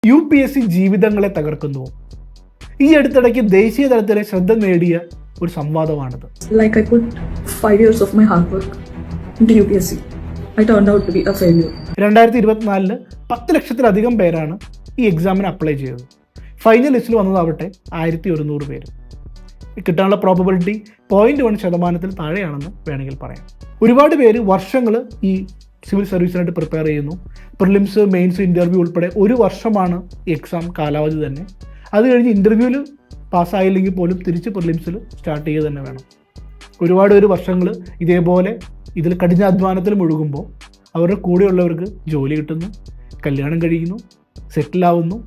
UPSC ജീവിതങ്ങളെ തകർക്കുന്നു. ഈ അടുത്തിടയ്ക്ക് ദേശീയ തലത്തിലെ ശ്രദ്ധ നേടിയ ഒരു സംവാദമാണിത്. Like I put 5 years of my hard work into UPSC. I turned out to be a failure. 2024 10 ലക്ഷത്തിലധികം പേരാണ് ഈ എക്സാമിന് അപ്ലൈ ചെയ്തത്. ഫൈനൽ ലിസ്റ്റിൽ വന്നതാവട്ടെ 1100 പേര്. കിട്ടാനുള്ള പ്രോബബിലിറ്റി 0.1% താഴെയാണെന്ന് വേണമെങ്കിൽ പറയാം. ഒരുപാട് പേര് വർഷങ്ങൾ ഈ സിവിൽ സർവീസിനായിട്ട് പ്രിപ്പയർ ചെയ്യുന്നു. പ്രിലിംസ്, മെയിൻസ്, ഇൻ്റർവ്യൂ ഉൾപ്പെടെ 1 വർഷമാണ് ഈ എക്സാം കാലാവധി തന്നെ. അത് കഴിഞ്ഞ് ഇൻ്റർവ്യൂവിൽ പാസ്സായില്ലെങ്കിൽ പോലും തിരിച്ച് പ്രിലിംസിൽ സ്റ്റാർട്ട് ചെയ്യുക തന്നെ വേണം. ഒരുപാട് വർഷങ്ങൾ ഇതേപോലെ ഇതിൽ കഠിനാധ്വാനത്തിൽ മുഴുകുമ്പോൾ അവരുടെ കൂടെയുള്ളവർക്ക് ജോലി കിട്ടുന്നു, കല്യാണം കഴിയുന്നു, സെറ്റിലാവുന്നു,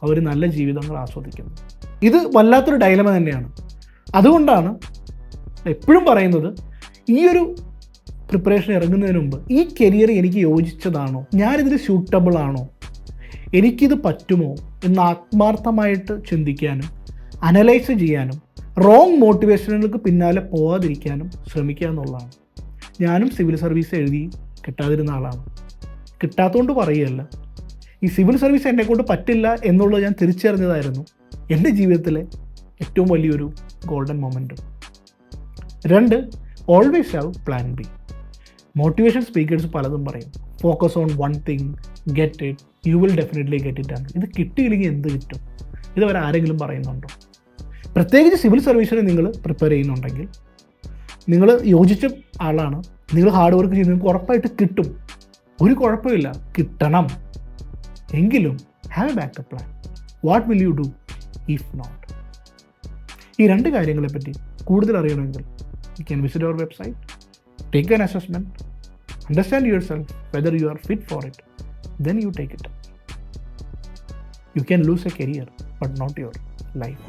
അവർ നല്ല ജീവിതങ്ങൾ ആസ്വദിക്കുന്നു. ഇത് വല്ലാത്തൊരു ഡയലമ തന്നെയാണ്. അതുകൊണ്ടാണ് എപ്പോഴും പറയുന്നത്, ഈ ഒരു പ്രിപ്പറേഷൻ ഇറങ്ങുന്നതിന് മുമ്പ് ഈ കരിയർ എനിക്ക് യോജിച്ചതാണോ, ഞാനിതിൽ സ്യൂട്ടബിൾ ആണോ, എനിക്കിത് പറ്റുമോ എന്ന് ആത്മാർത്ഥമായിട്ട് ചിന്തിക്കാനും അനലൈസ് ചെയ്യാനും റോങ് മോട്ടിവേഷനുകൾക്ക് പിന്നാലെ പോകാതിരിക്കാനും ശ്രമിക്കുക എന്നുള്ളതാണ്. ഞാനും സിവിൽ സർവീസ് എഴുതി കിട്ടാതിരുന്ന ആളാണ്. കിട്ടാത്തതുകൊണ്ട് പറയുകയല്ല, ഈ സിവിൽ സർവീസ് എന്നെക്കൊണ്ട് പറ്റില്ല എന്നുള്ളത് ഞാൻ തിരിച്ചറിഞ്ഞതായിരുന്നു എൻ്റെ ജീവിതത്തിലെ ഏറ്റവും വലിയൊരു golden moment. 2, always have plan B. Motivation speakers പലതും പറയും, focus on one thing, get it, you will definitely get it ആണ്. ഇത് കിട്ടിയില്ലെങ്കിൽ എന്ത് കിട്ടും? ഇതുവരെ ആരെങ്കിലും പറയുന്നുണ്ടോ? പ്രത്യേകിച്ച് സിവിൽ സർവീസിന് നിങ്ങൾ പ്രിപ്പയർ ചെയ്യുന്നുണ്ടെങ്കിൽ, നിങ്ങൾ യോജിച്ച ആളാണ്, നിങ്ങൾ ഹാർഡ് വർക്ക് ചെയ്ത് നിങ്ങൾക്ക് ഉറപ്പായിട്ട് കിട്ടും. ഒരു കുഴപ്പമില്ല, കിട്ടണം. എങ്കിലും have a backup plan. What will you do if not? ഈ 2 കാര്യങ്ങളെപ്പറ്റി കൂടുതൽ അറിയണമെങ്കിൽ you can visit our website, take an assessment, understand yourself whether you are fit for it, then you take it. You can lose a career but not your life.